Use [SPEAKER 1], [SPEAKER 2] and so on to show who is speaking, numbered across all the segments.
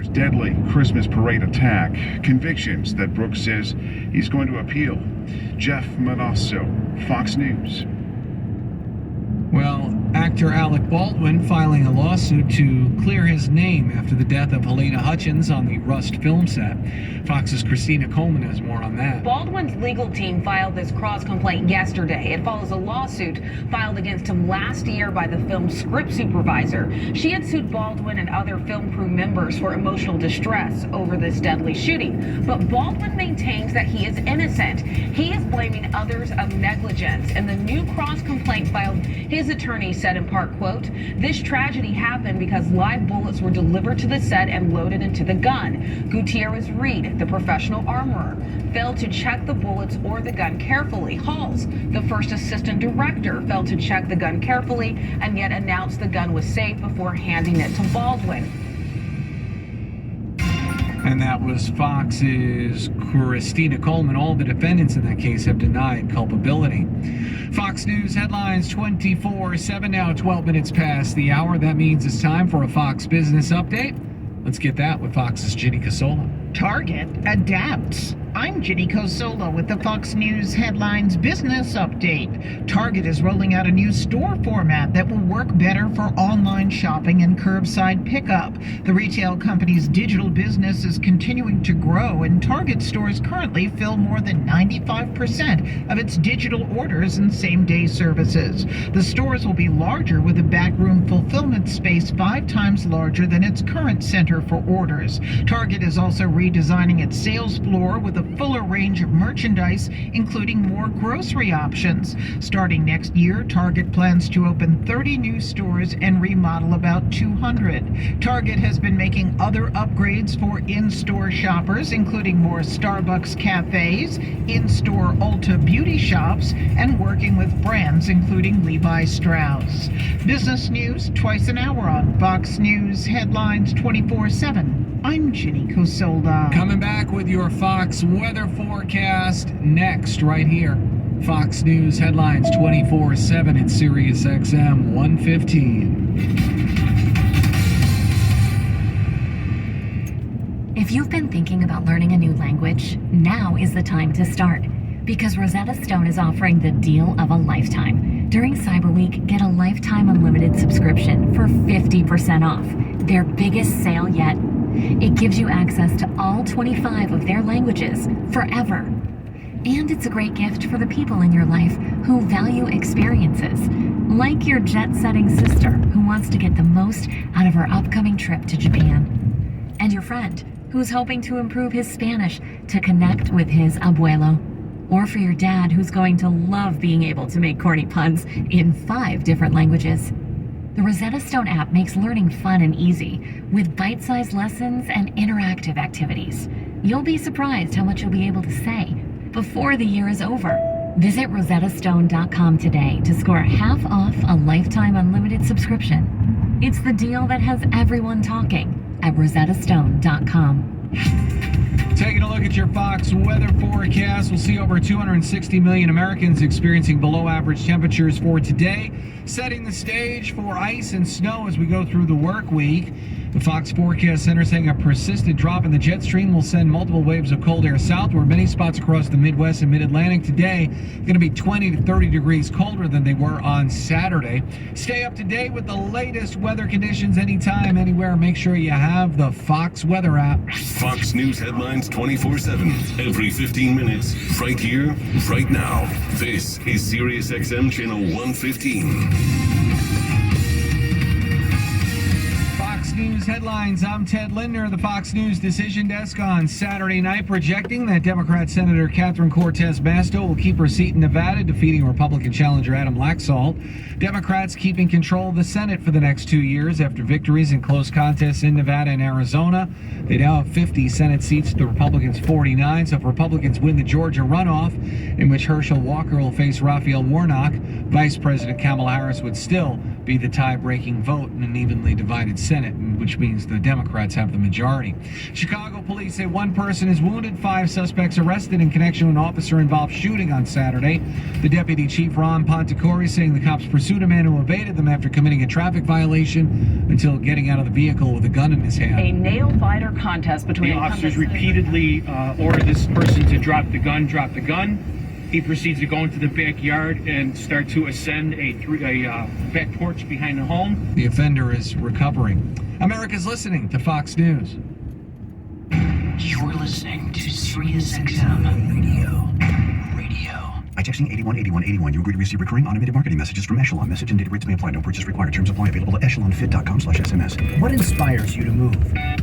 [SPEAKER 1] Deadly Christmas parade attack. Convictions that Brooks says he's going to appeal. Jeff Manasso, Fox News.
[SPEAKER 2] Well, actor Alec Baldwin filing a lawsuit to clear his name after the death of Helena Hutchins on the Rust film set. Fox's Christina Coleman has more on that.
[SPEAKER 3] Baldwin's legal team filed this cross-complaint yesterday. It follows a lawsuit filed against him last year by the film's script supervisor. She had sued Baldwin and other film crew members for emotional distress over this deadly shooting. But Baldwin maintains that he is innocent. He is blaming others of negligence. In the new cross-complaint filed, his attorney said in part, quote, "This tragedy happened because live bullets were delivered to the set and loaded into the gun. Gutierrez Reed, the professional armorer, failed to check the bullets or the gun carefully. Halls, the first assistant director, failed to check the gun carefully and yet announced the gun was safe before handing it to Baldwin."
[SPEAKER 2] And that was Fox's Christina Coleman. All the defendants in that case have denied culpability. Fox News headlines 24/7 now, 12 minutes past the hour. That means it's time for a Fox Business Update. Let's get that with Fox's Ginny Casola.
[SPEAKER 4] Target adapts. I'm Ginny Cosola with the Fox News Headlines Business Update. Target is rolling out a new store format that will work better for online shopping and curbside pickup. The retail company's digital business is continuing to grow, and Target stores currently fill more than 95% of its digital orders and same-day services. The stores will be larger, with a backroom fulfillment space 5 times larger than its current center for orders. Target is also redesigning its sales floor with a fuller range of merchandise, including more grocery options. Starting next year, Target plans to open 30 new stores and remodel about 200. Target has been making other upgrades for in-store shoppers, including more Starbucks cafes, in-store Ulta beauty shops, and working with brands including Levi Strauss. Business news twice an hour on Fox News Headlines 24/7. I'm Ginny Cosola.
[SPEAKER 2] Coming back with your Fox weather forecast next, right here. Fox News Headlines 24/7 at Sirius XM 115.
[SPEAKER 5] If you've been thinking about learning a new language, now is the time to start. Because Rosetta Stone is offering the deal of a lifetime. During Cyber Week, get a lifetime unlimited subscription for 50% off. Their biggest sale yet. It gives you access to all 25 of their languages forever. And it's a great gift for the people in your life who value experiences, like your jet-setting sister who wants to get the most out of her upcoming trip to Japan, and your friend who's hoping to improve his Spanish to connect with his abuelo, or for your dad who's going to love being able to make corny puns in 5 different languages. The Rosetta Stone app makes learning fun and easy, with bite-sized lessons and interactive activities. You'll be surprised how much you'll be able to say before the year is over. Visit rosettastone.com today to score half off a lifetime unlimited subscription. It's the deal that has everyone talking at rosettastone.com.
[SPEAKER 2] Taking a look at your Fox weather forecast, we'll see over 260 million Americans experiencing below average temperatures for today, setting the stage for ice and snow as we go through the work week. The Fox Forecast Center saying a persistent drop in the jet stream will send multiple waves of cold air southward. Many spots across the Midwest and Mid-Atlantic today going to be 20 to 30 degrees colder than they were on Saturday. Stay up to date with the latest weather conditions anytime, anywhere. Make sure you have the Fox Weather app.
[SPEAKER 6] Fox News Headlines 24/7, every 15 minutes, right here, right now. This is Sirius XM Channel 115.
[SPEAKER 2] Fox News Headlines. I'm Ted Lindner, the Fox News Decision Desk on Saturday night, projecting that Democrat Senator Catherine Cortez Masto will keep her seat in Nevada, defeating Republican challenger Adam Laxalt. Democrats keeping control of the Senate for the next 2 years after victories in close contests in Nevada and Arizona. They now have 50 Senate seats, the Republicans 49. So if Republicans win the Georgia runoff, in which Herschel Walker will face Raphael Warnock, Vice President Kamala Harris would still be the tie-breaking vote in an evenly divided Senate which means the Democrats have the majority. Chicago police say one person is wounded, 5 suspects arrested in connection with an officer-involved shooting on Saturday. The deputy chief, Ron Pontecore, saying the cops pursued a man who evaded them after committing a traffic violation until getting out of the vehicle with a gun in his hand.
[SPEAKER 3] A nail-biter contest between
[SPEAKER 7] The officers repeatedly order this person to drop the gun. He proceeds to go into the backyard and start to ascend a back porch behind the home.
[SPEAKER 2] The offender is recovering. America's listening to Fox News.
[SPEAKER 8] You're listening to SiriusXM Radio. By texting 818181, you agree to receive recurring automated marketing messages from Echelon. Message and data rates may apply. No purchase required. Terms apply. Available at echelonfit.com/SMS.
[SPEAKER 9] What inspires you to move?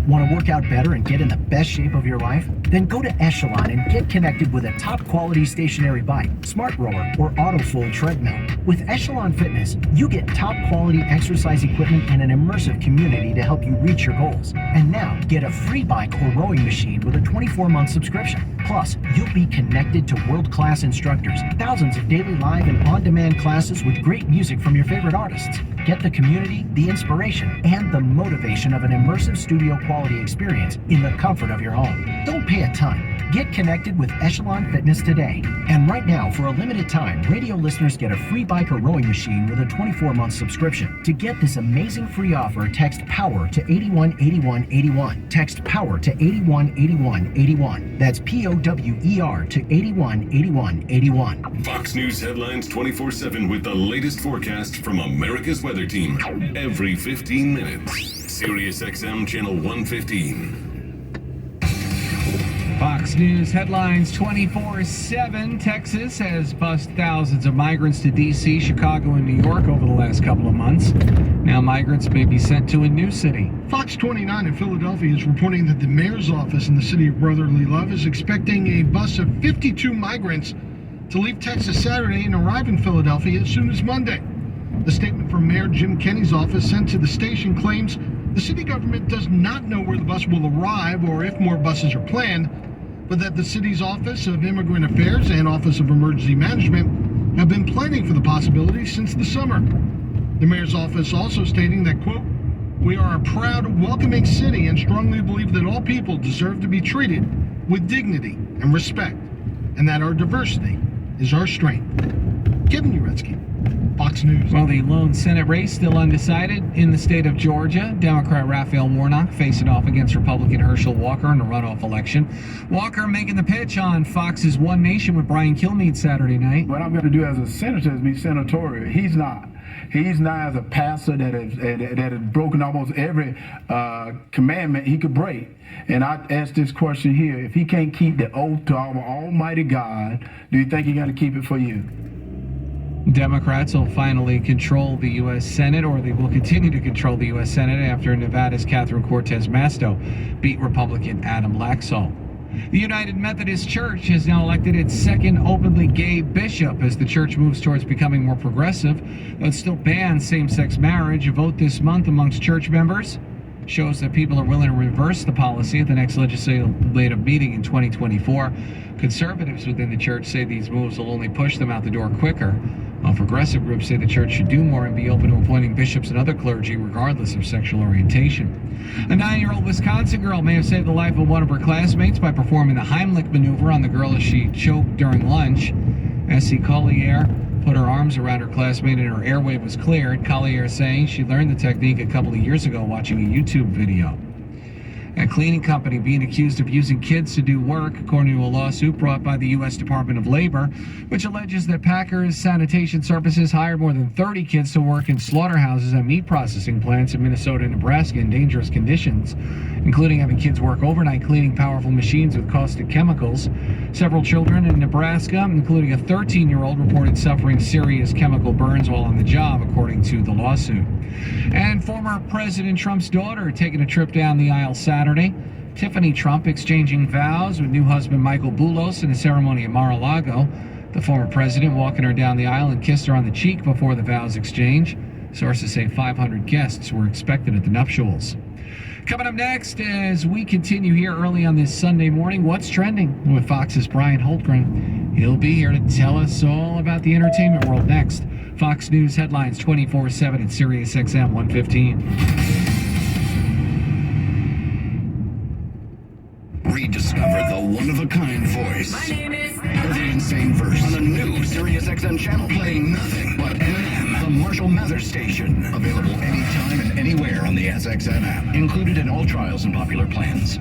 [SPEAKER 9] Want to work out better and get in the best shape of your life? Then go to Echelon and get connected with a top quality stationary bike, smart rower, or auto-fold treadmill. With Echelon Fitness, you get top quality exercise equipment and an immersive community to help you reach your goals. And now, get a free bike or rowing machine with a 24-month subscription. Plus, you'll be connected to world-class instructors, thousands of daily live and on-demand classes with great music from your favorite artists. Get the community, the inspiration, and the motivation of an immersive studio quality experience in the comfort of your home. Don't pay a ton. Get connected with Echelon Fitness today. And right now, for a limited time, radio listeners get a free bike or rowing machine with a 24-month subscription. To get this amazing free offer, text POWER to 818181. Text POWER to 818181. That's POWER to 818181.
[SPEAKER 6] Fox News headlines 24/7 with the latest forecast from America's weather team. Every 15 minutes. SiriusXM Channel 115.
[SPEAKER 2] Fox News headlines 24/7. Texas has bused thousands of migrants to D.C., Chicago, and New York over the last couple of months. Now migrants may be sent to a new city.
[SPEAKER 10] Fox 29 in Philadelphia is reporting that the mayor's office in the city of brotherly love is expecting a bus of 52 migrants to leave Texas Saturday and arrive in Philadelphia as soon as Monday. The statement from Mayor Jim Kenney's office sent to the station claims the city government does not know where the bus will arrive or if more buses are planned, but that the city's Office of Immigrant Affairs and Office of Emergency Management have been planning for the possibility since the summer. The mayor's office also stating that, quote, "We are a proud, welcoming city and strongly believe that all people deserve to be treated with dignity and respect, and that our diversity is our strength." Kevin Uretsky, Fox News.
[SPEAKER 2] Well, the lone Senate race still undecided in the state of Georgia. Democrat Raphael Warnock facing off against Republican Herschel Walker in a runoff election. Walker making the pitch on Fox's One Nation with Brian Kilmeade Saturday night.
[SPEAKER 11] What I'm going to do as a senator is be senatorial. He's not. He's not as a pastor that has broken almost every commandment he could break. And I ask this question here: if he can't keep the oath to our Almighty God, do you think he's going to keep it for you?
[SPEAKER 2] Democrats will finally control the U.S. Senate, or they will continue to control the U.S. Senate after Nevada's Catherine Cortez Masto beat Republican Adam Laxalt. The United Methodist Church has now elected its second openly gay bishop as the church moves towards becoming more progressive. Though it still bans same-sex marriage, a vote this month amongst church members shows that people are willing to reverse the policy at the next legislative meeting in 2024. Conservatives within the church say these moves will only push them out the door quicker, while progressive groups say the church should do more and be open to appointing bishops and other clergy regardless of sexual orientation. A 9-year-old Wisconsin girl may have saved the life of one of her classmates by performing the Heimlich maneuver on the girl as she choked during lunch. Essie Collier put her arms around her classmate and her airway was cleared. Collier saying she learned the technique a couple of years ago watching a YouTube video. A cleaning company being accused of using kids to do work, according to a lawsuit brought by the U.S. Department of Labor, which alleges that Packers Sanitation Services hired more than 30 kids to work in slaughterhouses and meat processing plants in Minnesota and Nebraska in dangerous conditions, including having kids work overnight cleaning powerful machines with caustic chemicals. Several children in Nebraska, including a 13-year-old, reported suffering serious chemical burns while on the job, according to the lawsuit. And former President Trump's daughter taking a trip down the aisle Saturday. Tiffany Trump exchanging vows with new husband Michael Boulos in a ceremony at Mar-a-Lago. The former president walking her down the aisle and kissed her on the cheek before the vows exchange. Sources say 500 guests were expected at the nuptials. Coming up next, as we continue here early on this Sunday morning, What's Trending with Fox's Brian Holtgren. He'll be here to tell us all about the entertainment world next. Fox News headlines 24/7 at SiriusXM 115.
[SPEAKER 12] one-of-a-kind voice.
[SPEAKER 13] My name is...
[SPEAKER 12] Every insane verse on a new SiriusXM channel playing nothing but Eminem, the Marshall Mathers Station. Available anytime and anywhere on the SXM app. Included in all trials and popular plans.